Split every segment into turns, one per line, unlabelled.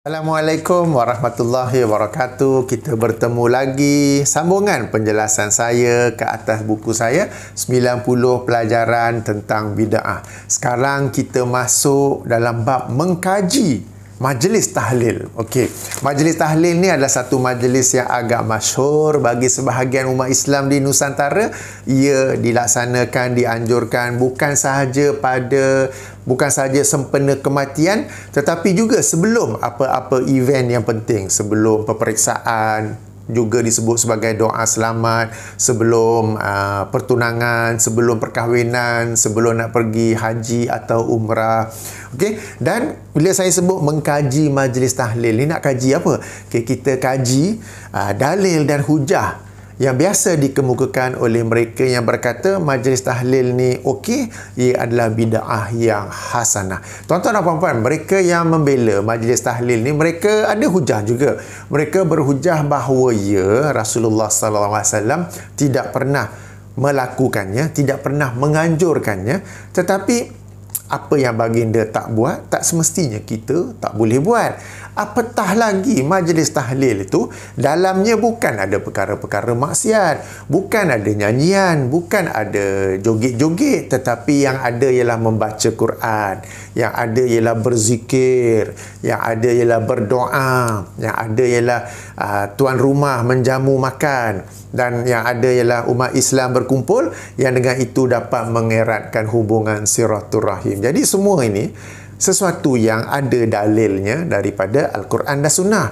Assalamualaikum warahmatullahi wabarakatuh. Kita bertemu lagi, sambungan penjelasan saya ke atas buku saya 90 pelajaran tentang bid'ah. Sekarang kita masuk dalam bab mengkaji majlis tahlil. Okey, majlis tahlil ni adalah satu majlis yang agak masyhur bagi sebahagian umat Islam di Nusantara. Ia dilaksanakan, dianjurkan bukan sahaja sempena kematian, tetapi juga sebelum apa-apa event yang penting, sebelum peperiksaan, juga disebut sebagai doa selamat, sebelum pertunangan, sebelum perkahwinan, sebelum nak pergi haji atau umrah. Okey, dan bila saya sebut mengkaji majlis tahlil ni, nak kaji apa? Okay, kita kaji dalil dan hujah yang biasa dikemukakan oleh mereka yang berkata majlis tahlil ni okey, ia adalah bid'ah yang hasanah. Tuan-tuan dan puan-puan, mereka yang membela majlis tahlil ni, mereka ada hujah juga. Mereka berhujah bahawa Rasulullah SAW tidak pernah melakukannya, tidak pernah menganjurkannya, tetapi apa yang baginda tak buat, tak semestinya kita tak boleh buat. Apatah lagi majlis tahlil itu dalamnya bukan ada perkara-perkara maksiat, bukan ada nyanyian, bukan ada joget-joget, tetapi yang ada ialah membaca Quran, yang ada ialah berzikir, yang ada ialah berdoa, yang ada ialah tuan rumah menjamu makan, dan yang ada ialah umat Islam berkumpul yang dengan itu dapat mengeratkan hubungan silaturahim. Jadi semua ini sesuatu yang ada dalilnya daripada Al-Quran dan Sunnah.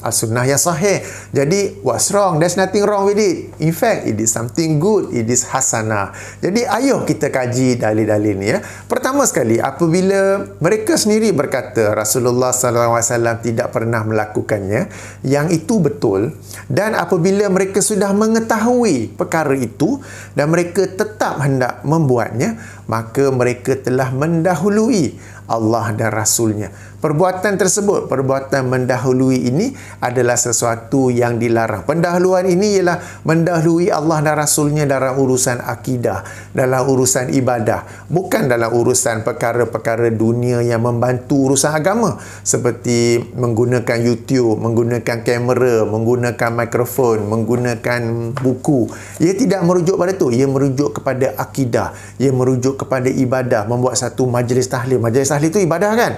Al-Sunnah yang sahih. Jadi, what's wrong? There's nothing wrong with it. In fact, it is something good. It is hasanah. Jadi, ayo kita kaji dalil-dalil ni. Pertama sekali, apabila mereka sendiri berkata Rasulullah SAW tidak pernah melakukannya, yang itu betul. Dan apabila mereka sudah mengetahui perkara itu dan mereka tetap hendak membuatnya, maka mereka telah mendahului Allah dan Rasulnya. Perbuatan tersebut, perbuatan mendahului ini adalah sesuatu yang dilarang. Pendahuluan ini ialah mendahului Allah dan Rasulnya dalam urusan akidah, dalam urusan ibadah, bukan dalam urusan perkara-perkara dunia yang membantu urusan agama, seperti menggunakan YouTube, menggunakan kamera, menggunakan mikrofon, menggunakan buku. Ia tidak merujuk pada itu. Ia merujuk kepada akidah, ia merujuk kepada ibadah, membuat satu majlis tahlil. Majlis tahlil itu ibadah kan?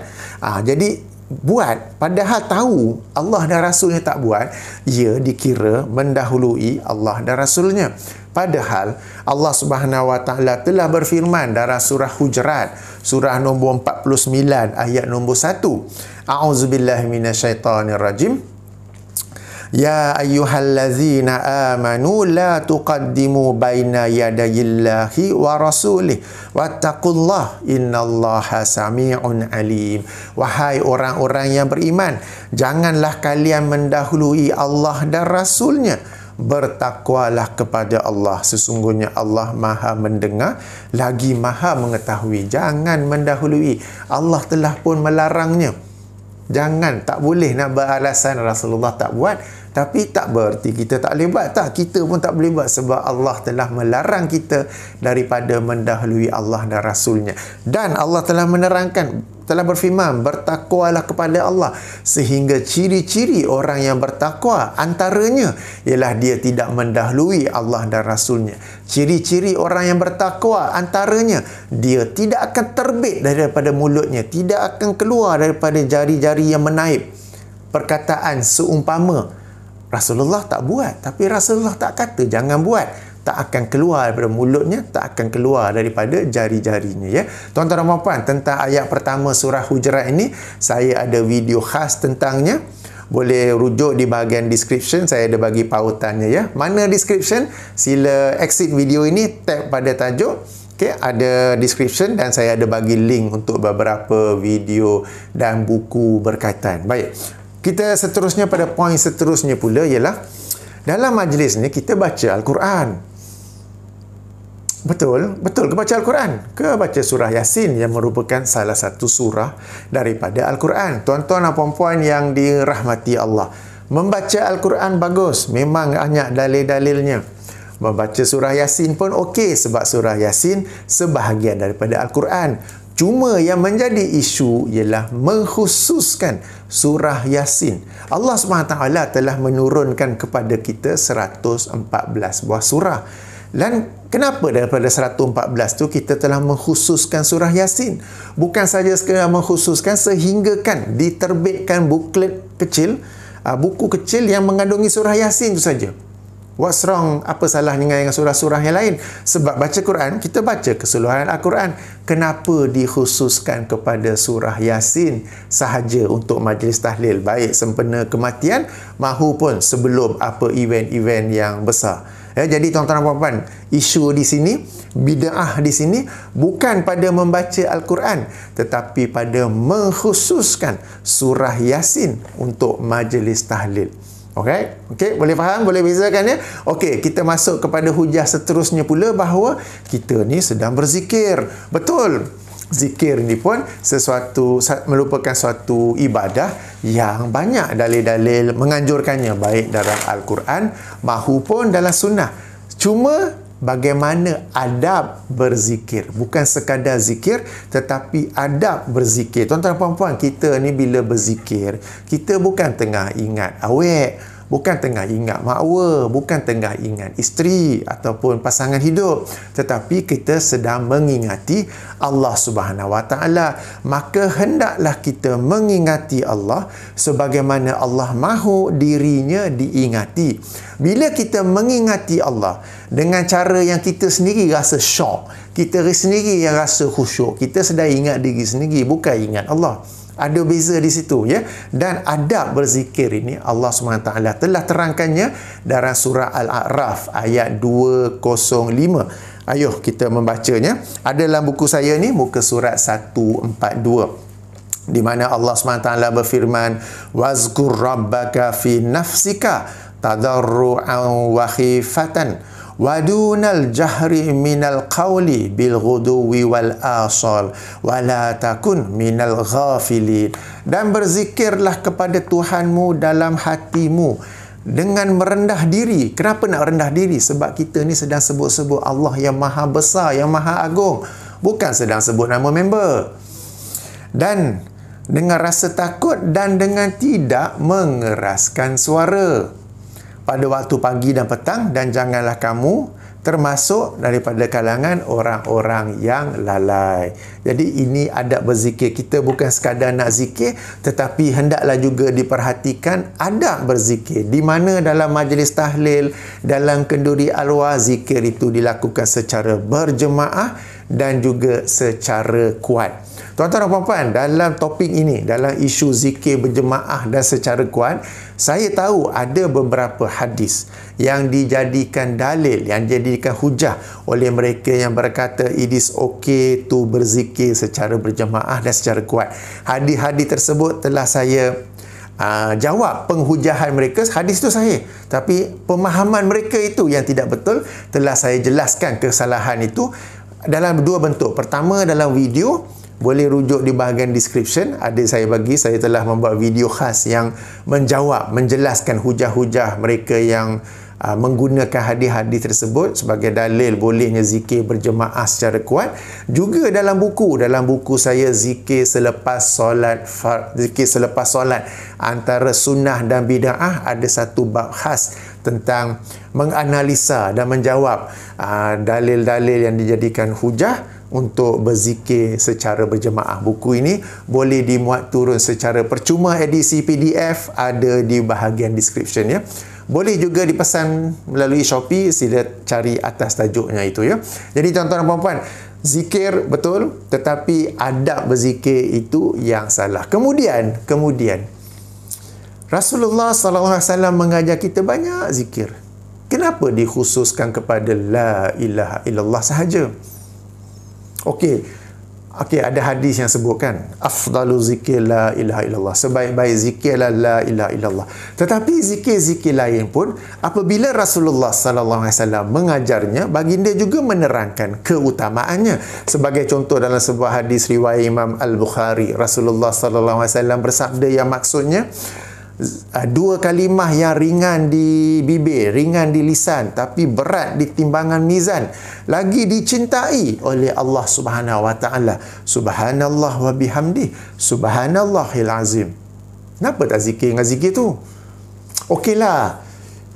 Jadi buat padahal tahu Allah dan Rasulnya tak buat, ia dikira mendahului Allah dan Rasulnya. Padahal Allah Subhanahu Wa Taala telah berfirman dalam surah Hujurat, surah nombor 49 ayat nombor 1. A'udzubillahi minasyaitonirrajim. Ya ayyuhallazina amanu la tuqaddimu baina yadayillahi wa rasulih wattaqullah innallaha sami'un alim. Wahai orang-orang yang beriman, janganlah kalian mendahului Allah dan Rasulnya. Bertakwalah kepada Allah, sesungguhnya Allah Maha mendengar lagi Maha mengetahui. Jangan mendahului. Allah telah pun melarangnya. Jangan, tak boleh nak beralasan Rasulullah tak buat, tapi tak bererti kita tak boleh buat. Tak, kita pun tak boleh buat sebab Allah telah melarang kita daripada mendahului Allah dan Rasulnya. Dan Allah telah menerangkan, telah berfirman, bertakwalah kepada Allah. Sehingga ciri-ciri orang yang bertakwa antaranya ialah dia tidak mendahului Allah dan Rasulnya. Ciri-ciri orang yang bertakwa antaranya dia tidak akan terbit daripada mulutnya, tidak akan keluar daripada jari-jari yang menaip perkataan seumpama Rasulullah tak buat, tapi Rasulullah tak kata jangan buat, tak akan keluar daripada mulutnya, tak akan keluar daripada jari-jarinya. Tuan-tuan dan puan-puan, tentang ayat pertama surah Hujurat ini saya ada video khas tentangnya. Boleh rujuk di bahagian description, saya ada bagi pautannya. Mana description? Sila exit video ini, tap pada tajuk. Okay, ada description dan saya ada bagi link untuk beberapa video dan buku berkaitan. Baik, kita seterusnya pada poin seterusnya pula ialah dalam majlis ni kita baca Al-Quran. Betul ke baca Al-Quran? Ke baca surah Yasin yang merupakan salah satu surah daripada Al-Quran? Tuan-tuan dan puan-puan yang dirahmati Allah, membaca Al-Quran bagus, memang banyak dalil-dalilnya. Membaca surah Yasin pun okey sebab surah Yasin sebahagian daripada Al-Quran. Cuma yang menjadi isu ialah mengkhususkan surah Yasin. Allah SWT telah menurunkan kepada kita 114 buah surah. Dan kenapa daripada 114 tu kita telah mengkhususkan surah Yasin? Bukan saja sekadar mengkhususkan, sehingga kan diterbitkan buklet kecil, buku kecil yang mengandungi surah Yasin tu saja. What's wrong? Apa salahnya dengan surah-surah yang lain? Sebab baca Quran, kita baca keseluruhan Al-Quran. Kenapa dikhususkan kepada surah Yasin sahaja untuk majlis tahlil, baik sempena kematian mahupun sebelum apa event-event yang besar? Jadi tuan-tuan dan puan-puan, isu di sini, bid'ah di sini bukan pada membaca Al-Quran, tetapi pada mengkhususkan surah Yasin untuk majlis tahlil. Okey, boleh faham, boleh bezakan ya? Okey, kita masuk kepada hujah seterusnya pula bahawa kita ni sedang berzikir. Betul. Zikir ni pun merupakan suatu ibadah yang banyak dalil-dalil menganjurkannya, baik dalam Al-Quran mahupun dalam sunnah. Cuma bagaimana adab berzikir, bukan sekadar zikir tetapi adab berzikir. Tuan-tuan dan puan-puan, kita ni bila berzikir, kita bukan tengah ingat awek, bukan tengah ingat makwa, bukan tengah ingat isteri ataupun pasangan hidup, tetapi kita sedang mengingati Allah Subhanahu Wa Taala. Maka hendaklah kita mengingati Allah sebagaimana Allah mahu dirinya diingati. Bila kita mengingati Allah dengan cara yang kita sendiri rasa syok, kita sendiri yang rasa khusyuk, kita sedang ingat diri sendiri, bukan ingat Allah. Ada beza di situ ya. Dan adab berzikir ini Allah SWT telah terangkannya dalam surah Al-A'raf ayat 205. Ayuh kita membacanya. Ada dalam buku saya ni, muka surat 142, di mana Allah SWT berfirman, wazkur rabbaka fi nafsika tadarru'an wa khifatan wadunal jahri minal qawli bil ghuduwi wal asal wala takun minal ghafilin. Dan berzikirlah kepada Tuhanmu dalam hatimu dengan merendah diri. Kenapa nak rendah diri? Sebab kita ni sedang sebut-sebut Allah yang maha besar, yang maha agung, bukan sedang sebut nama member. Dan dengan rasa takut dan dengan tidak mengeraskan suara pada waktu pagi dan petang, dan janganlah kamu termasuk daripada kalangan orang-orang yang lalai. Jadi ini adab berzikir. Kita bukan sekadar nak zikir, tetapi hendaklah juga diperhatikan adab berzikir, di mana dalam majlis tahlil, dalam kenduri alwah, zikir itu dilakukan secara berjemaah dan juga secara kuat. Tuan-tuan dan puan-puan, dalam topik ini, dalam isu zikir berjemaah dan secara kuat, saya tahu ada beberapa hadis yang dijadikan dalil, yang dijadikan hujah oleh mereka yang berkata it is okay to berzikir secara berjemaah dan secara kuat. Hadis-hadis tersebut telah saya jawab penghujahan mereka. Hadis itu sahih, tapi pemahaman mereka itu yang tidak betul. Telah saya jelaskan kesalahan itu dalam dua bentuk. Pertama, dalam video, boleh rujuk di bahagian description, saya telah membuat video khas yang menjelaskan hujah-hujah mereka yang menggunakan hadis-hadis tersebut sebagai dalil bolehnya zikir berjemaah secara kuat. Juga dalam buku saya zikir selepas solat antara sunnah dan bid'ah, ada satu bab khas tentang menganalisa dan menjawab dalil-dalil yang dijadikan hujah untuk berzikir secara berjemaah. Buku ini boleh dimuat turun secara percuma, edisi PDF ada di bahagian description ya. Boleh juga dipesan melalui Shopee, sila cari atas tajuknya itu ya. Jadi tuan-tuan dan puan-puan, zikir betul, tetapi adab berzikir itu yang salah. Kemudian Rasulullah SAW mengajar kita banyak zikir. Kenapa dikhususkan kepada la ilaha illallah sahaja? Okey, ada hadis yang sebutkan afdalu zikir la ilaha illallah, sebaik-baik zikir la ilaha illallah. Tetapi zikir-zikir lain pun apabila Rasulullah sallallahu alaihi wasallam mengajarnya, baginda juga menerangkan keutamaannya. Sebagai contoh, dalam sebuah hadis riwayat Imam Al-Bukhari, Rasulullah sallallahu alaihi wasallam bersabda yang maksudnya, dua kalimah yang ringan di bibir, ringan di lisan, tapi berat di timbangan mizan, lagi dicintai oleh Allah Subhanahu wa taala. Subhanallah wa bihamdi, subhanallahil azim. Kenapa tak zikir dengan zikir tu? Okeylah,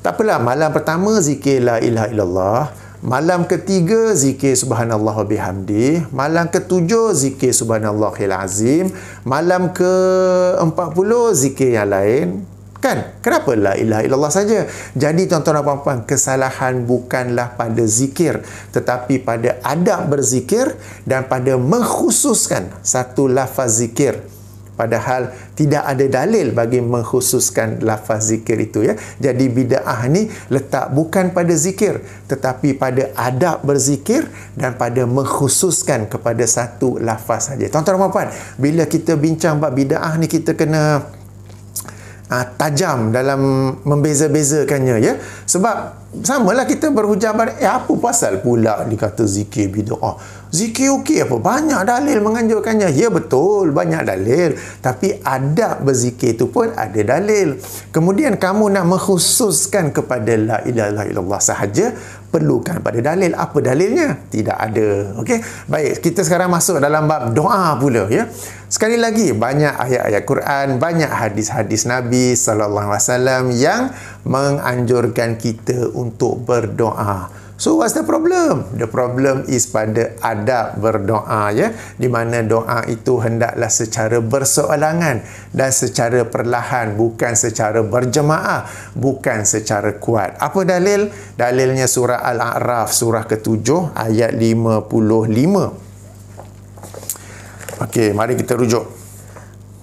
tak apalah, malam pertama zikir la ilaha illallah, malam ketiga zikir subhanallah wa bihamdi, malam ketujuh zikir subhanallahil azim, malam ke-40 zikir yang lain. Kan? Kenapa la ilaha illallah saja? Jadi tuan-tuan dan puan-puan, kesalahan bukanlah pada zikir, tetapi pada adab berzikir dan pada mengkhususkan satu lafaz zikir. Padahal tidak ada dalil bagi mengkhususkan lafaz zikir itu, ya. Jadi bid'ah ni letak bukan pada zikir, tetapi pada adab berzikir dan pada mengkhususkan kepada satu lafaz saja. Tuan-tuan dan puan-puan, bila kita bincang bab bid'ah ni, kita kena tajam dalam membeza-bezakannya, ya. Sebab samalah kita berhujah apa pasal pula dikata zikir bid'ah? Zikir okey apa? Banyak dalil menganjurkannya. Ya betul, banyak dalil. Tapi adab berzikir itu pun ada dalil. Kemudian kamu nak mengkhususkan kepada la ilaha illallah sahaja, perlukan pada dalil. Apa dalilnya? Tidak ada. Okey. Baik, kita sekarang masuk dalam bab doa pula, ya. Sekali lagi, banyak ayat-ayat Quran, banyak hadis-hadis Nabi sallallahu alaihi wasallam yang menganjurkan kita untuk berdoa. So what's the problem? The problem is pada adab berdoa, ya, di mana doa itu hendaklah secara berseorangan dan secara perlahan, bukan secara berjemaah, bukan secara kuat. Apa dalil? Dalilnya surah Al-A'raf, surah ke-7 ayat 55. Okey, mari kita rujuk.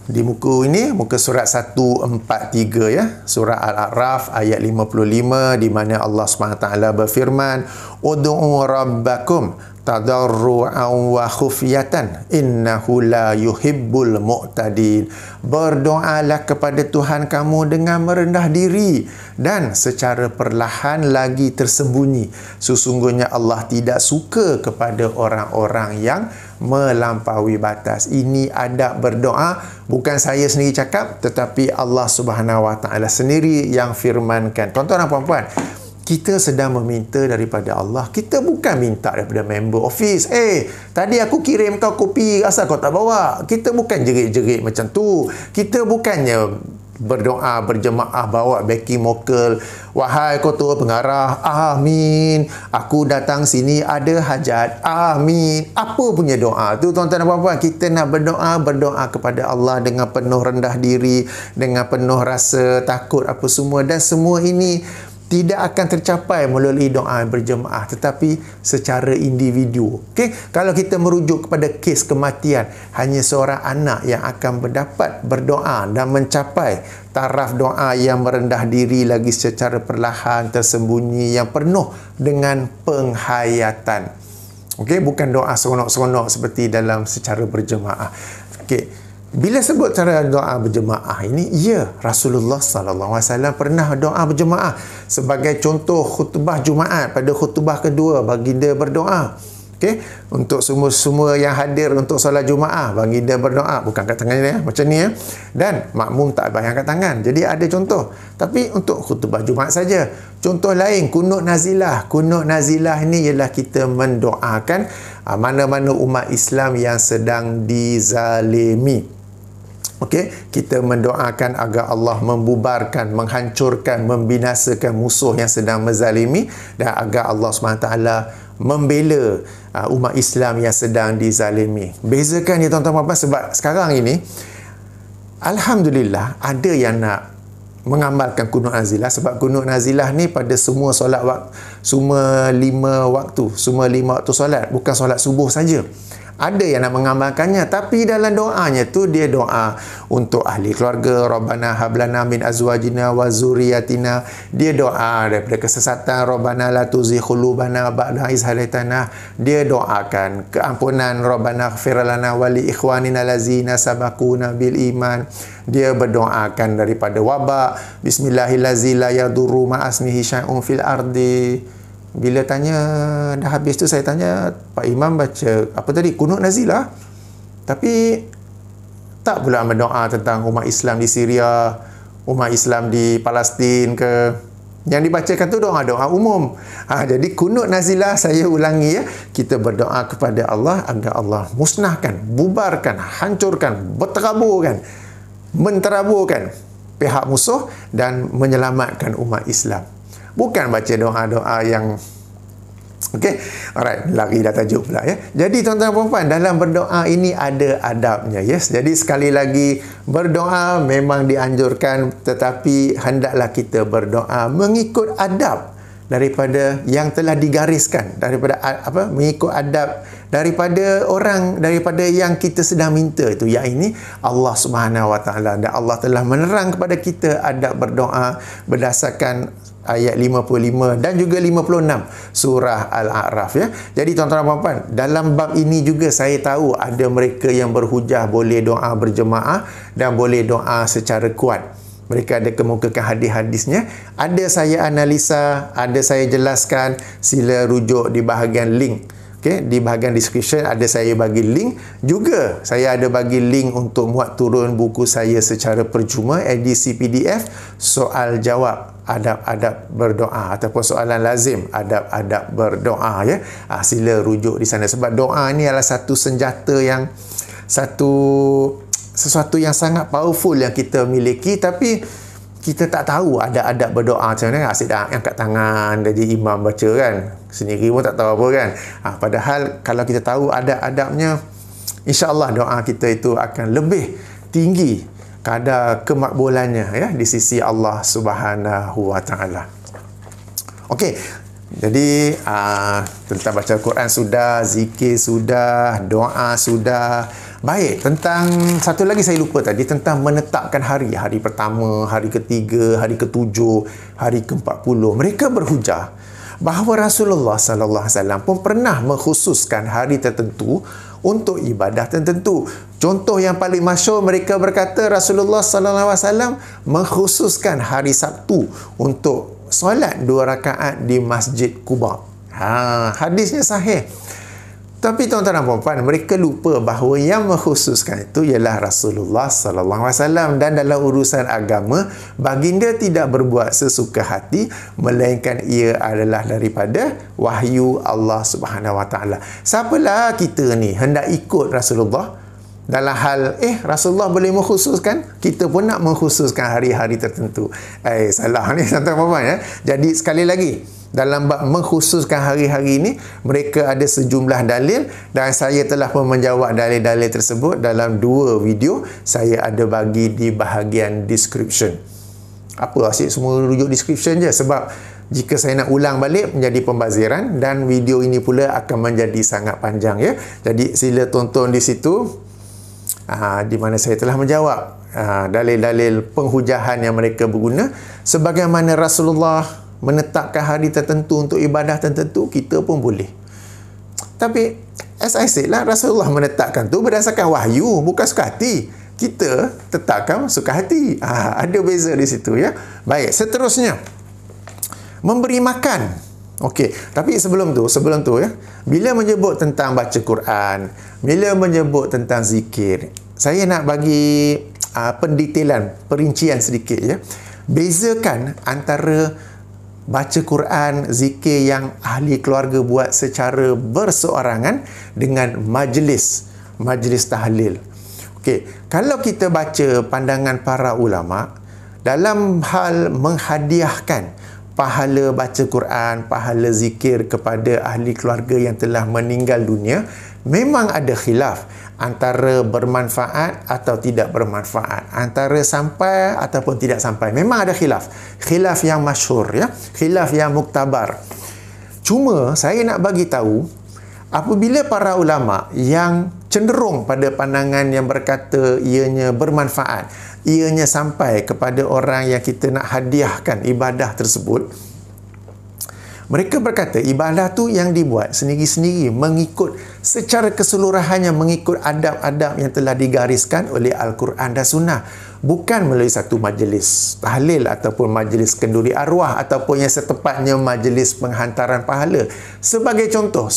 Di muka ini, muka surat 143, ya. Surah Al-A'raf ayat 55, di mana Allah SWT berfirman, "Ud'u rabbakum tadarru'an wa khufyatan innahu la yuhibbul mu'tadin." Berdoalah kepada Tuhan kamu dengan merendah diri dan secara perlahan lagi tersembunyi. Sesungguhnya Allah tidak suka kepada orang-orang yang melampaui batas. Ini adab berdoa, bukan saya sendiri cakap, tetapi Allah Subhanahu wa taala sendiri yang firmankan. Tuan-tuan dan puan-puan, kita sedang meminta daripada Allah. Kita bukan minta daripada member office. Tadi aku kirim kau kopi, asal kau tak bawa? Kita bukan jerit-jerit macam tu. Kita bukannya berdoa berjemaah bawa backing vocal, "Wahai ketua pengarah, amin. Aku datang sini ada hajat, amin." Apa punya doa tu, tuan-tuan dan puan-puan? Kita nak berdoa kepada Allah dengan penuh rendah diri, dengan penuh rasa takut apa semua, dan semua ini tidak akan tercapai melalui doa berjemaah, tetapi secara individu. Okey, kalau kita merujuk kepada kes kematian, hanya seorang anak yang akan mendapat berdoa dan mencapai taraf doa yang merendah diri lagi secara perlahan, tersembunyi, yang penuh dengan penghayatan. Okey, bukan doa seronok-seronok seperti dalam secara berjemaah. Okey, bila sebut cara doa berjemaah ini, ya, Rasulullah sallallahu alaihi wasallam pernah doa berjemaah. Sebagai contoh khutbah Jumaat, pada khutbah kedua baginda berdoa. Okey, untuk semua yang hadir untuk solat Jumaat, baginda berdoa, bukan kat tangan ya, macam ni, ya. Dan makmum tak bayang kat tangan. Jadi ada contoh. Tapi untuk khutbah Jumaat saja. Contoh lain, kunut nazilah. Kunut nazilah ini ialah kita mendoakan mana-mana umat Islam yang sedang dizalimi. Okey, kita mendoakan agar Allah membubarkan, menghancurkan, membinasakan musuh yang sedang menzalimi, dan agar Allah SWT membela umat Islam yang sedang dizalimi. Bezakan ya tuan-tuan puan-puan, sebab sekarang ini alhamdulillah ada yang nak mengamalkan kunut nazilah, sebab kunut nazilah ni pada semua solat semua 5 waktu, semua 5 waktu solat, bukan solat subuh saja. Ada yang nak mengamalkannya, tapi dalam doanya tu dia doa untuk ahli keluarga, Rabbana hablana min azwajina wa zuriyatina. Dia doa daripada kesesatan, Rabbana la tuzigh qulubana ba'da idh hadaitana. Dia doakan keampunan, Rabbana ighfir lana wa li ikhwanina allazina sabaquna bil iman. Dia berdoakan daripada wabak, bismillahillazi la yadurru ma'asmihi syai'un fil ardi. Bila tanya dah habis tu, saya tanya, Pak Imam baca apa tadi? Kunut nazilah. Tapi tak pula berdoa tentang umat Islam di Syria, umat Islam di Palestin ke, yang dibacakan tu doa-doa umum. Jadi kunut nazilah saya ulangi ya, kita berdoa kepada Allah agar Allah musnahkan, bubarkan, hancurkan, berteraburkan, menteraburkan pihak musuh dan menyelamatkan umat Islam. Bukan baca doa-doa yang okey, alright, lari dah tajuk pula ya. Jadi tuan-tuan dan puan-puan, dalam berdoa ini ada adabnya, yes. Jadi sekali lagi, berdoa memang dianjurkan, tetapi hendaklah kita berdoa mengikut adab daripada yang telah digariskan, daripada mengikut adab daripada orang, daripada yang kita sedang minta itu, yang ini Allah Subhanahu Wa Taala. Dan Allah telah menerang kepada kita adab berdoa berdasarkan ayat 55 dan juga 56 surah Al-A'raf ya. Jadi tuan-tuan dan puan-puan, dalam bab ini juga saya tahu ada mereka yang berhujah boleh doa berjemaah dan boleh doa secara kuat. Mereka ada kemukakan hadis-hadisnya. Ada saya analisa, ada saya jelaskan, sila rujuk di bahagian link. Okay, di bahagian description ada saya bagi link. Juga saya ada bagi link untuk muat turun buku saya secara percuma, edisi PDF, soal jawab adab-adab berdoa ataupun soalan lazim adab-adab berdoa ya. Sila rujuk di sana, sebab doa ni adalah satu senjata yang sesuatu yang sangat powerful yang kita miliki, tapi kita tak tahu ada adab berdoa macam mana. Asyik dah angkat tangan jadi imam baca kan, sendiri pun tak tahu apa kan. Padahal kalau kita tahu adab-adabnya, insya-Allah doa kita itu akan lebih tinggi kadar kemakbulannya ya di sisi Allah Subhanahu Wa Taala. Okey. Jadi tentang baca Quran sudah, zikir sudah, doa sudah. Baik, tentang satu lagi saya lupa tadi, tentang menetapkan hari. Hari pertama, hari ketiga, hari ketujuh, hari ke-40. Mereka berhujah bahawa Rasulullah sallallahu alaihi wasallam pun pernah mengkhususkan hari tertentu untuk ibadah tertentu. Contoh yang paling masyhur, mereka berkata Rasulullah sallallahu alaihi wasallam mengkhususkan hari Sabtu untuk solat 2 rakaat di Masjid Quba. Hadisnya sahih. Tapi tuan-tuan dan puan-puan, mereka lupa bahawa yang mengkhususkan itu ialah Rasulullah sallallahu alaihi wasallam, dan dalam urusan agama baginda tidak berbuat sesuka hati melainkan ia adalah daripada wahyu Allah Subhanahu Wa Taala. Siapalah kita ni hendak ikut Rasulullah dalam hal Rasulullah boleh mengkhususkan, kita pun nak mengkhususkan hari-hari tertentu. Salah ni tuan-tuan dan puan-puan ya. Jadi sekali lagi, dalam bab mengkhususkan hari-hari ini, mereka ada sejumlah dalil, dan saya telah pun menjawab dalil-dalil tersebut dalam 2 video. Saya ada bagi di bahagian description. Apa asyik semua rujuk description je, sebab jika saya nak ulang balik menjadi pembaziran, dan video ini pula akan menjadi sangat panjang ya. Jadi sila tonton di situ, di mana saya telah menjawab dalil-dalil penghujahan yang mereka berguna. Sebagaimana Rasulullah menetapkan hari tertentu untuk ibadah tertentu, kita pun boleh. Tapi as I said lah, Rasulullah menetapkan tu berdasarkan wahyu, bukan suka hati. Kita tetapkan suka hati. Ada beza di situ ya. Baik, seterusnya memberi makan. Okey, tapi sebelum tu ya, bila menyebut tentang baca Quran, bila menyebut tentang zikir, saya nak bagi pendetailan, perincian sedikit ya. Bezakan antara baca Quran, zikir yang ahli keluarga buat secara berseorangan dengan majlis tahlil. Okey, kalau kita baca pandangan para ulama dalam hal menghadiahkan pahala baca Quran, pahala zikir kepada ahli keluarga yang telah meninggal dunia, memang ada khilaf antara bermanfaat atau tidak bermanfaat, antara sampai ataupun tidak sampai. Memang ada khilaf yang masyhur ya, khilaf yang muktabar. Cuma saya nak bagi tahu, apabila para ulama yang cenderung pada pandangan yang berkata ianya bermanfaat, ianya sampai kepada orang yang kita nak hadiahkan ibadah tersebut, mereka berkata ibadah tu yang dibuat sendiri-sendiri mengikut secara keseluruhannya, mengikut adab-adab yang telah digariskan oleh Al-Quran dan Sunnah, bukan melalui satu majlis tahlil ataupun majlis kenduri arwah ataupun yang setepatnya majlis penghantaran pahala. Sebagai contoh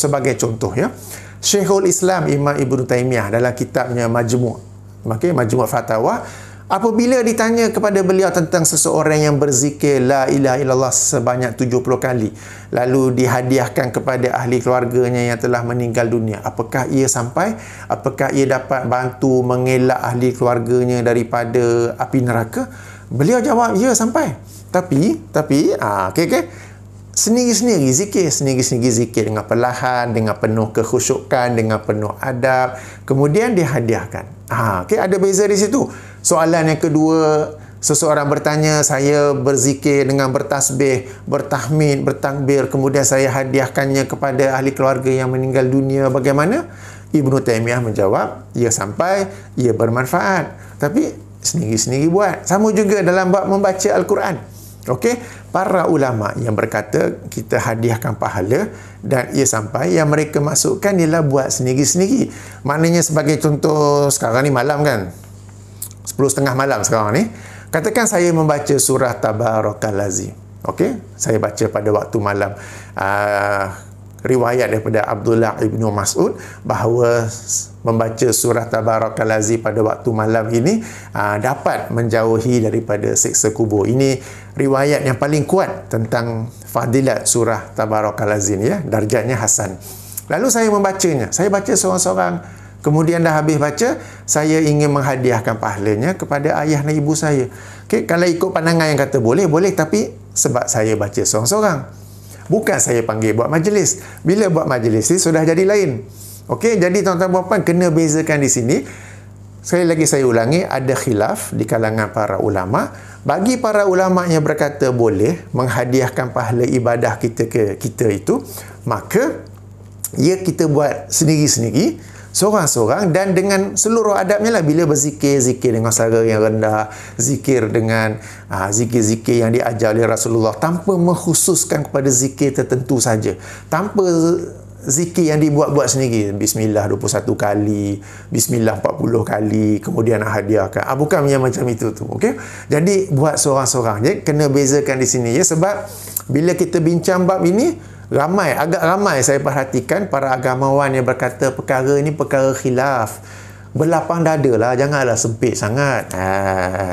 ya, Syekhul Islam Imam Ibn Taymiyah dalam kitabnya Majmu' Fatawa, Apabila ditanya kepada beliau tentang seseorang yang berzikir la ilaha illallah sebanyak 70 kali, lalu dihadiahkan kepada ahli keluarganya yang telah meninggal dunia, apakah ia sampai? Apakah ia dapat bantu mengelak ahli keluarganya daripada api neraka? Beliau jawab, ya sampai. Tapi okey, sendiri-sendiri zikir dengan perlahan, dengan penuh kekhusyukan, dengan penuh adab, kemudian dihadiahkan. Okey, ada beza di situ. Soalan yang kedua, seseorang bertanya, saya berzikir dengan bertasbih, bertahmid, bertakbir, kemudian saya hadiahkannya kepada ahli keluarga yang meninggal dunia, bagaimana? Ibnu Taimiyah menjawab, ia sampai, ia bermanfaat, tapi sendiri-sendiri buat. Sama juga dalam bab membaca Al-Quran. Okey, para ulama yang berkata kita hadiahkan pahala dan ia sampai, yang mereka masukkan ialah buat sendiri-sendiri. Maknanya sebagai contoh, sekarang ni malam kan, 10:30 malam sekarang ni, katakan saya membaca surah Tabarakallazi. Okey, saya baca pada waktu malam. Riwayat daripada Abdullah ibnu Mas'ud bahawa membaca surah Tabarakallazi pada waktu malam ini dapat menjauhi daripada siksa kubur. Ini riwayat yang paling kuat tentang fadilat surah Tabarakallazi ya, darjatnya hasan. Lalu saya membacanya, saya baca seorang-seorang. Kemudian dah habis baca, saya ingin menghadiahkan pahalanya kepada ayah dan ibu saya. Okay, kalau ikut pandangan yang kata boleh, tapi sebab saya baca seorang-seorang. Bukan saya panggil buat majlis. Bila buat majlis ni sudah jadi lain. Okey, jadi tuan-tuan dan puan, kena bezakan di sini. Sekali lagi saya ulangi, ada khilaf di kalangan para ulama. Bagi para ulama yang berkata boleh menghadiahkan pahala ibadah kita ke kita itu, maka ya kita buat sendiri-sendiri, seorang-seorang, dan dengan seluruh adabnya lah. Bila berzikir, zikir dengan suara yang rendah, zikir dengan zikir-zikir yang diajar oleh Rasulullah, tanpa mengkhususkan kepada zikir tertentu saja, tanpa zikir yang dibuat-buat sendiri, Bismillah 21 kali, Bismillah 40 kali, kemudian hadiahkan. Bukan yang macam itu tu. Okay? Jadi buat seorang-seorang. Jadi kena bezakan di sini ya, sebab bila kita bincang bab ini, agak ramai saya perhatikan para agamawan yang berkata perkara ini perkara khilaf. Berlapang dada lah, janganlah sempit sangat.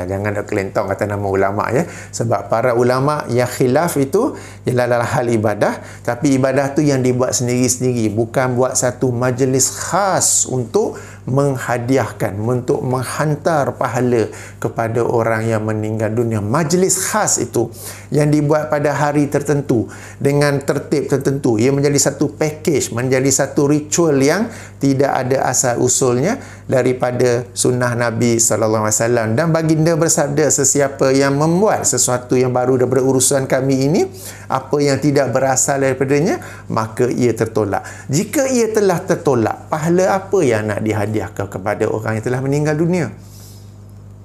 Jangan nak kelentong kata nama ulama ya. Sebab para ulama yang khilaf itu ialah dalam hal ibadah, tapi ibadah tu yang dibuat sendiri-sendiri, bukan buat satu majlis khas untuk menghadiahkan, untuk menghantar pahala kepada orang yang meninggal dunia. Majlis khas itu yang dibuat pada hari tertentu dengan tertib tertentu, ia menjadi satu package, menjadi satu ritual yang tidak ada asal usulnya daripada sunnah Nabi SAW. Dan baginda bersabda, sesiapa yang membuat sesuatu yang baru daripada urusan kami ini, apa yang tidak berasal daripadanya, maka ia tertolak. Jika ia telah tertolak, pahala apa yang nak dihadiahkan kepada orang yang telah meninggal dunia?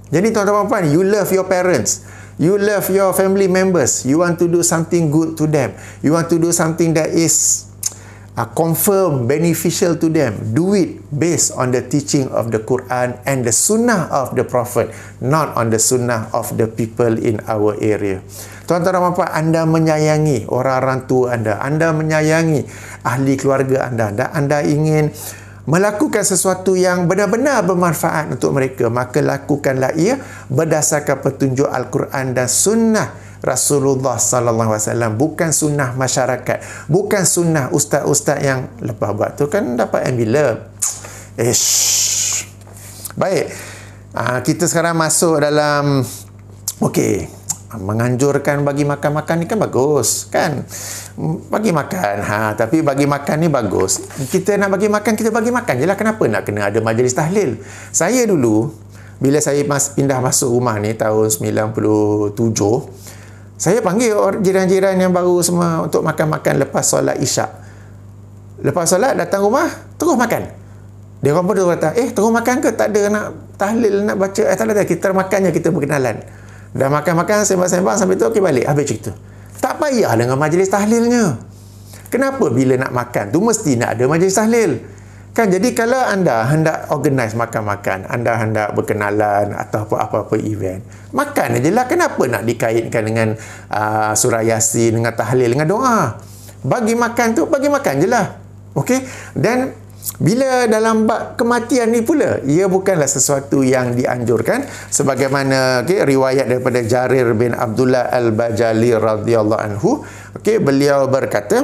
Jadi tuan-tuan dan puan, you love your parents, you love your family members, you want to do something good to them, you want to do something that is confirm beneficial to them, do it based on the teaching of the Quran and the sunnah of the Prophet, not on the sunnah of the people in our area. Tuan-tuan dan puan, anda menyayangi orang-orang tua anda menyayangi ahli keluarga anda, dan anda ingin melakukan sesuatu yang benar-benar bermanfaat untuk mereka, maka lakukanlah ia berdasarkan petunjuk Al-Quran dan sunnah Rasulullah sallallahu alaihi wasallam, bukan sunnah masyarakat, bukan sunnah ustaz-ustaz yang lepas buat tu kan dapat envelope. Baik. Kita sekarang masuk dalam menganjurkan bagi makan-makan ni kan bagus kan, bagi makan tapi bagi makan ni bagus, kita nak bagi makan, kita bagi makan je lah. Kenapa nak kena ada majlis tahlil? Saya dulu bila saya pindah masuk rumah ni tahun 97, saya panggil jiran-jiran yang baru semua untuk makan-makan lepas solat isyak. Lepas solat datang rumah, terus makan. Dia orang pun kata, terus makan ke? Tak ada nak tahlil, nak baca. Tak ada, kita makan je, kita berkenalan. Dah makan-makan, sembang-sembang sampai tu, balik. Habis cerita. Tak payah dengan majlis tahlilnya. Kenapa bila nak makan tu mesti nak ada majlis tahlil? Kan, jadi kalau anda hendak organize makan-makan, anda hendak berkenalan atau apa-apa event, makan aje lah. Kenapa nak dikaitkan dengan surah Yasin, dengan tahlil, dengan doa? Bagi makan tu, bagi makan je lah. Okey? Dan Bila dalam bab kematian ni pula, ia bukanlah sesuatu yang dianjurkan, sebagaimana riwayat daripada Jarir bin Abdullah Al-Bajali radhiyallahu anhu. Beliau berkata,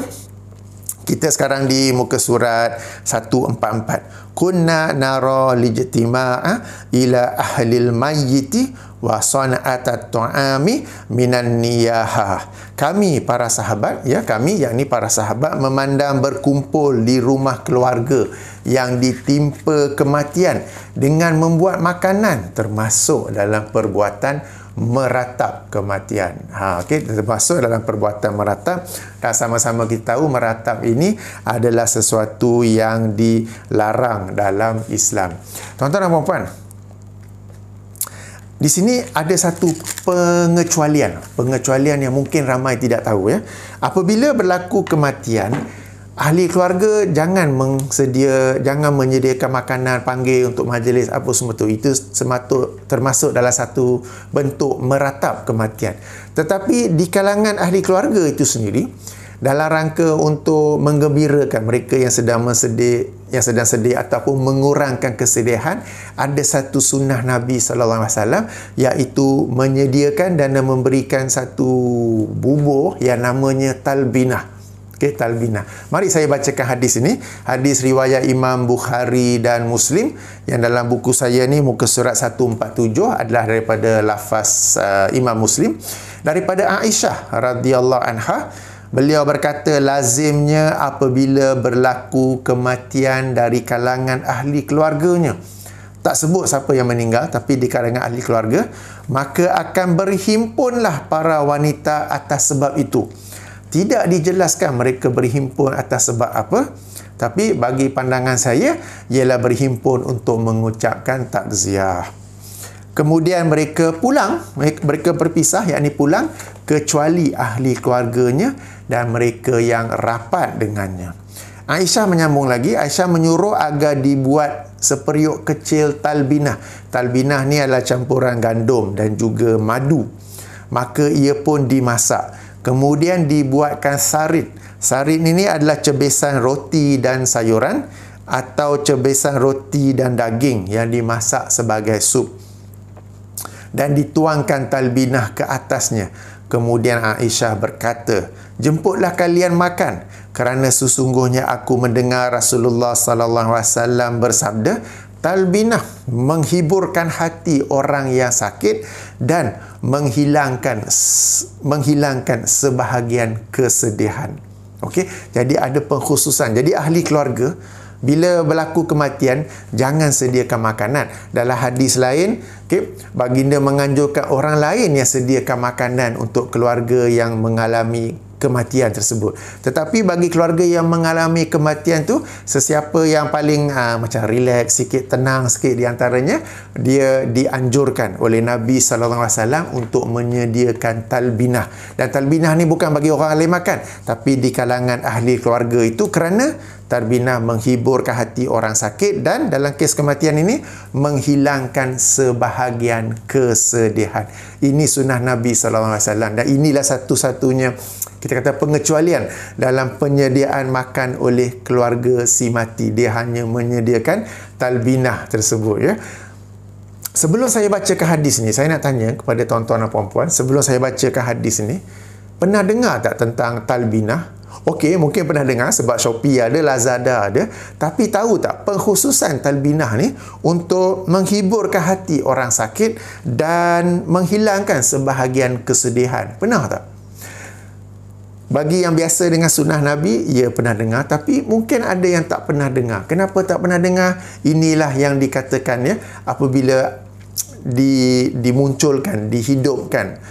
kita sekarang di muka surat 144. Kunna nara lijtima'a ila ahlil mayyiti wa sana'at at-ta'ami minan niyaha. Kami para sahabat, kami yakni para sahabat memandang berkumpul di rumah keluarga yang ditimpa kematian dengan membuat makanan, termasuk dalam perbuatan meratap kematian. Termasuk dalam perbuatan meratap, dan sama-sama kita tahu meratap ini adalah sesuatu yang dilarang dalam Islam. Tuan-tuan dan puan-puan, di sini ada satu pengecualian yang mungkin ramai tidak tahu. Apabila berlaku kematian, ahli keluarga jangan menyediakan makanan, panggil untuk majlis apa semua tu. Itu termasuk dalam satu bentuk meratap kematian. Tetapi di kalangan ahli keluarga itu sendiri, dalam rangka untuk menggembirakan mereka yang sedang sedih ataupun mengurangkan kesedihan, ada satu sunnah Nabi SAW, iaitu menyediakan dan memberikan satu bubur yang namanya talbinah. Talbinah. Mari saya bacakan hadis ini. Hadis riwayat Imam Bukhari dan Muslim, yang dalam buku saya ni muka surat 147 adalah daripada lafaz Imam Muslim, daripada Aisyah radhiyallahu anha. Beliau berkata, lazimnya apabila berlaku kematian dari kalangan ahli keluarganya, tak sebut siapa yang meninggal, tapi di kalangan ahli keluarga, maka akan berhimpunlah para wanita atas sebab itu. Tidak dijelaskan mereka berhimpun atas sebab apa, tapi bagi pandangan saya ialah berhimpun untuk mengucapkan takziah. Kemudian mereka pulang, mereka berpisah, yakni pulang, kecuali ahli keluarganya dan mereka yang rapat dengannya. Aisyah menyambung lagi, Aisyah menyuruh agar dibuat seperiuk kecil talbinah. Talbinah ni adalah campuran gandum dan juga madu. Maka ia pun dimasak. Kemudian dibuatkan sarit. Sarit ini adalah cebisan roti dan sayuran, atau cebisan roti dan daging yang dimasak sebagai sup, dan dituangkan talbinah ke atasnya. Kemudian Aisyah berkata, jemputlah kalian makan, kerana sesungguhnya aku mendengar Rasulullah SAW bersabda, talbinah menghiburkan hati orang yang sakit dan menghilangkan sebahagian kesedihan. Jadi ada pengkhususan. Jadi ahli keluarga, bila berlaku kematian, jangan sediakan makanan. Dalam hadis lain, baginda menganjurkan orang lain yang sediakan makanan untuk keluarga yang mengalami kematian tersebut. Tetapi bagi keluarga yang mengalami kematian tu, sesiapa yang paling macam relax sikit, tenang sikit di antaranya, dia dianjurkan oleh Nabi SAW untuk menyediakan talbinah. Dan talbinah ni bukan bagi orang ahli makan, tapi di kalangan ahli keluarga itu, kerana talbinah menghiburkan hati orang sakit dan dalam kes kematian ini menghilangkan sebahagian kesedihan. Ini sunnah Nabi SAW, dan inilah satu-satunya, kita kata, pengecualian dalam penyediaan makan oleh keluarga si mati. Dia hanya menyediakan talbinah tersebut. Sebelum saya bacakan hadis ni, saya nak tanya kepada tuan-tuan dan puan-puan, sebelum saya bacakan hadis ni, pernah dengar tak tentang talbinah? Okey, mungkin pernah dengar sebab Shopee ada, Lazada ada. Tapi tahu tak pengkhususan talbinah ni untuk menghiburkan hati orang sakit dan menghilangkan sebahagian kesedihan? Pernah tak? Bagi yang biasa dengan sunnah Nabi, ia pernah dengar. Tapi mungkin ada yang tak pernah dengar. Kenapa tak pernah dengar? Inilah yang dikatakan, apabila dimunculkan, dihidupkan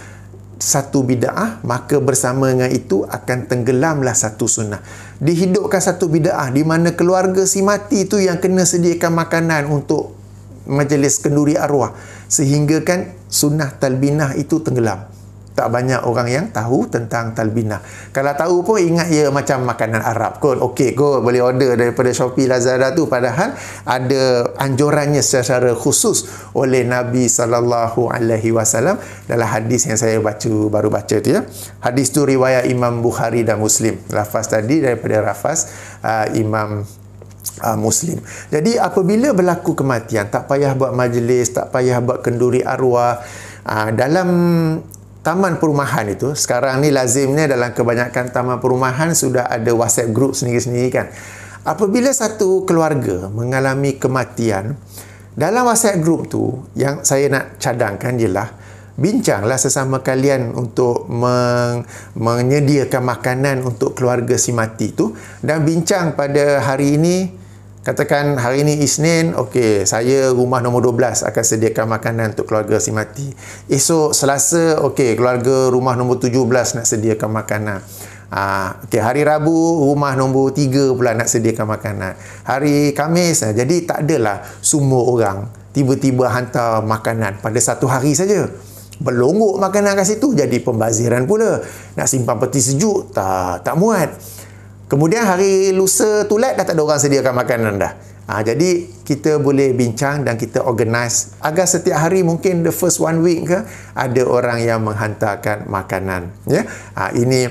satu bid'ah, maka bersama dengan itu akan tenggelamlah satu sunnah. Dihidupkan satu bid'ah di mana keluarga si mati itu yang kena sediakan makanan untuk majlis kenduri arwah, sehingga kan sunnah talbinah itu tenggelam. Tak banyak orang yang tahu tentang talbinah. Kalau tahu pun ingat ia macam makanan Arab kot. Okey kot, boleh order daripada Shopee, Lazada tu. Padahal ada anjurannya secara khusus oleh Nabi SAW dalam hadis yang saya baru baca tu. Hadis tu riwayat Imam Bukhari dan Muslim. Lafaz tadi daripada lafaz Imam Muslim. Jadi apabila berlaku kematian, tak payah buat majlis, tak payah buat kenduri arwah. Dalam taman perumahan itu, sekarang ni lazimnya dalam kebanyakan taman perumahan sudah ada WhatsApp group sendiri-sendiri kan. Apabila satu keluarga mengalami kematian, dalam WhatsApp group tu yang saya nak cadangkan ialah bincanglah sesama kalian untuk menyediakan makanan untuk keluarga si mati tu, dan bincang pada hari ini. Katakan hari ini Isnin, okey, saya rumah nombor 12 akan sediakan makanan untuk keluarga si mati. Esok Selasa, okey, keluarga rumah nombor 17 nak sediakan makanan. Okey, hari Rabu rumah nombor 3 pula nak sediakan makanan. Hari Khamis, jadi tak adalah semua orang tiba-tiba hantar makanan pada satu hari saja. Berlonggok makanan kat situ, jadi pembaziran pula. Nak simpan peti sejuk, tak muat. Kemudian hari lusa tulat dah tak ada orang sediakan makanan dah. Jadi kita boleh bincang dan kita organize agar setiap hari, mungkin the first one week ke, ada orang yang menghantarkan makanan. Ya, ini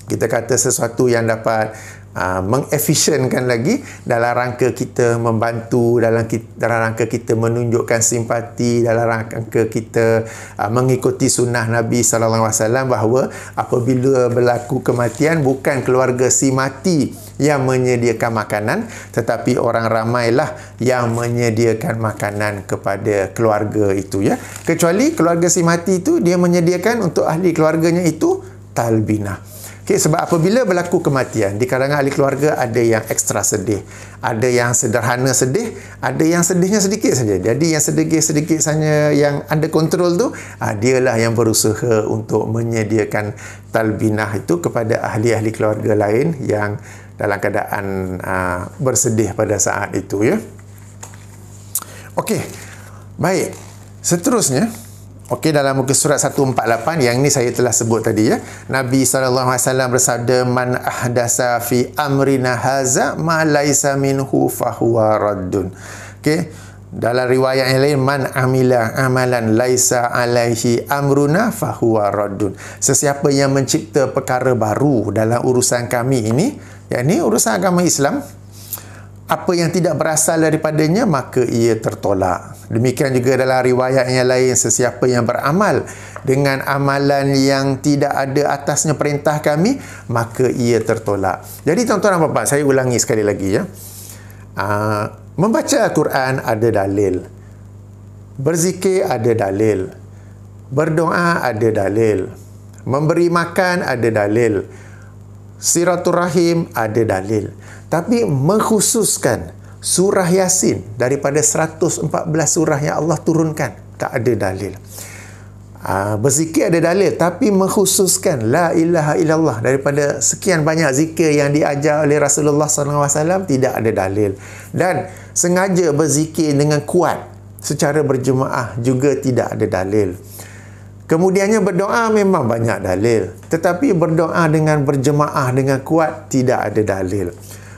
kita kata sesuatu yang dapat mengefisienkan lagi dalam rangka kita membantu, dalam rangka kita menunjukkan simpati, dalam rangka kita mengikuti sunnah Nabi SAW, bahawa apabila berlaku kematian, bukan keluarga si mati yang menyediakan makanan, tetapi orang ramailah yang menyediakan makanan kepada keluarga itu, ya. Kecuali keluarga si mati itu dia menyediakan untuk ahli keluarganya itu talbinah. Okay, sebab apabila berlaku kematian di kalangan ahli keluarga, ada yang ekstra sedih, ada yang sederhana sedih, ada yang sedihnya sedikit saja. Jadi yang sedikit-sedikit saja yang under kontrol tu, dialah yang berusaha untuk menyediakan talbinah itu kepada ahli-ahli keluarga lain yang dalam keadaan bersedih pada saat itu, ya. Okey, baik. Seterusnya, okey, dalam muka surat 148 yang ni saya telah sebut tadi, ya. Nabi SAW bersabda, man ahdasa fi amrina haza ma laisa minhu fahuwa raddun. Okey, dalam riwayat yang lain, man amila amalan laisa alaihi amruna fahuwa raddun. Sesiapa yang mencipta perkara baru dalam urusan kami ini, yakni urusan agama Islam, apa yang tidak berasal daripadanya, maka ia tertolak. Demikian juga dalam riwayat yang lain, sesiapa yang beramal dengan amalan yang tidak ada atasnya perintah kami, maka ia tertolak. Jadi tuan-tuan dan puan-puan, saya ulangi sekali lagi, ya. Membaca Al-Quran ada dalil, berzikir ada dalil, berdoa ada dalil, memberi makan ada dalil, silaturahim ada dalil. Tapi mengkhususkan surah Yasin daripada 114 surah yang Allah turunkan, tak ada dalil. Berzikir ada dalil, tapi mengkhususkan la ilaha illallah daripada sekian banyak zikir yang diajar oleh Rasulullah SAW, tidak ada dalil. Dan sengaja berzikir dengan kuat secara berjemaah juga tidak ada dalil. Kemudiannya berdoa memang banyak dalil, tetapi berdoa dengan berjemaah dengan kuat tidak ada dalil.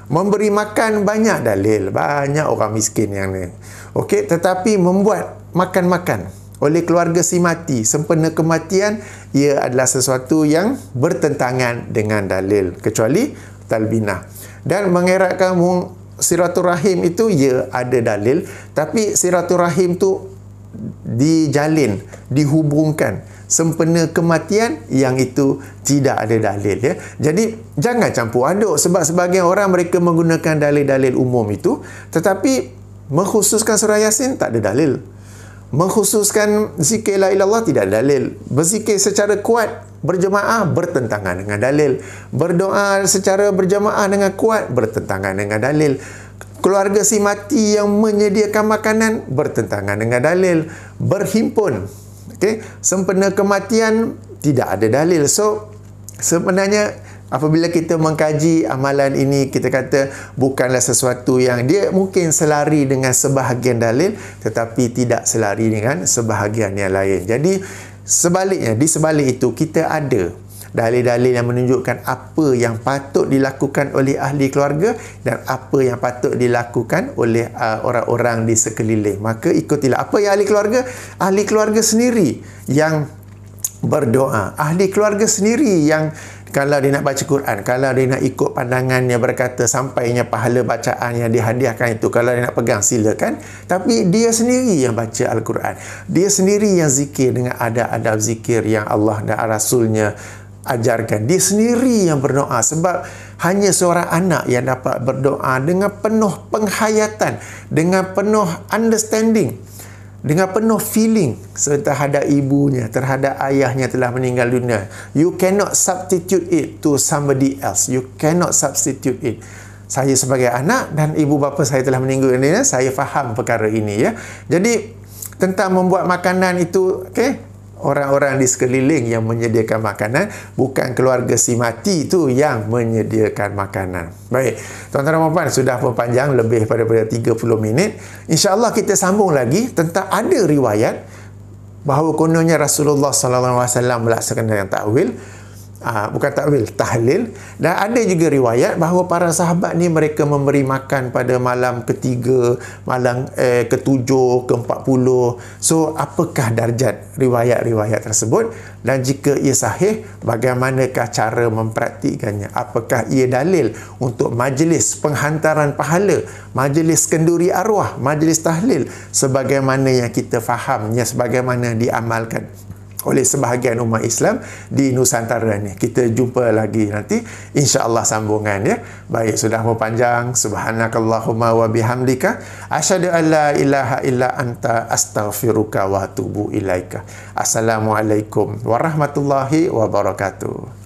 Memberi makan banyak dalil, banyak orang miskin yang ni. Okey, tetapi membuat makan-makan oleh keluarga si mati sempena kematian, ia adalah sesuatu yang bertentangan dengan dalil, kecuali talbinah. Dan mengeratkan silaturahim itu, ya ada dalil, tapi silaturahim tu dijalin, dihubungkan sempena kematian, yang itu tidak ada dalil, ya. Jadi jangan campur aduk, sebab sebahagian orang mereka menggunakan dalil-dalil umum itu, tetapi mengkhususkan surah Yasin tak ada dalil, mengkhususkan zikir la ilallah tidak ada dalil, berzikir secara kuat berjemaah bertentangan dengan dalil, berdoa secara berjemaah dengan kuat bertentangan dengan dalil, keluarga si mati yang menyediakan makanan bertentangan dengan dalil, berhimpun sempena kematian tidak ada dalil. So sebenarnya apabila kita mengkaji amalan ini, kita kata bukanlah sesuatu yang dia mungkin selari dengan sebahagian dalil, tetapi tidak selari dengan sebahagian yang lain. Jadi sebaliknya, di sebalik itu kita ada dalil-dalil yang menunjukkan apa yang patut dilakukan oleh ahli keluarga dan apa yang patut dilakukan oleh orang-orang di sekeliling. Maka ikutilah apa yang ahli keluarga sendiri yang berdoa. Ahli keluarga sendiri yang kalau dia nak baca Quran, kalau dia nak ikut pandangannya berkata sampainya pahala bacaan yang dihadiahkan itu, kalau dia nak pegang silakan, tapi dia sendiri yang baca Al-Quran, dia sendiri yang zikir dengan adab-adab zikir yang Allah dan Rasulnya ajarkan, dia sendiri yang berdoa. Sebab hanya seorang anak yang dapat berdoa dengan penuh penghayatan, dengan penuh understanding, dengan penuh feeling terhadap ibunya, terhadap ayahnya telah meninggal dunia. You cannot substitute it to somebody else. You cannot substitute it. Saya sebagai anak dan ibu bapa saya telah meninggal dunia, saya faham perkara ini, ya. Jadi tentang membuat makanan itu, okey, orang-orang di sekeliling yang menyediakan makanan, bukan keluarga si mati itu yang menyediakan makanan. Baik, tuan-tuan dan puan-puan, sudah pun panjang, lebih daripada 30 minit. InsyaAllah kita sambung lagi tentang ada riwayat bahawa kononnya Rasulullah SAW melaksanakan takwil, bukan takwil, tahlil. Dan ada juga riwayat bahawa para sahabat ni mereka memberi makan pada malam ketiga, malam ketujuh, ke-40. So, apakah darjat riwayat-riwayat tersebut? Dan jika ia sahih, bagaimanakah cara mempraktikkannya? Apakah ia dalil untuk majlis penghantaran pahala, majlis kenduri arwah, majlis tahlil sebagaimana yang kita fahamnya, sebagaimana diamalkan oleh sebahagian umat Islam di Nusantara ni. Kita jumpa lagi nanti, insya-Allah sambungan, ya. Baik, sudah panjang. Subhanakallahumma wa bihamdika asyhadu an la ilaha illa anta astaghfiruka wa atubu ilaika. Assalamualaikum warahmatullahi wabarakatuh.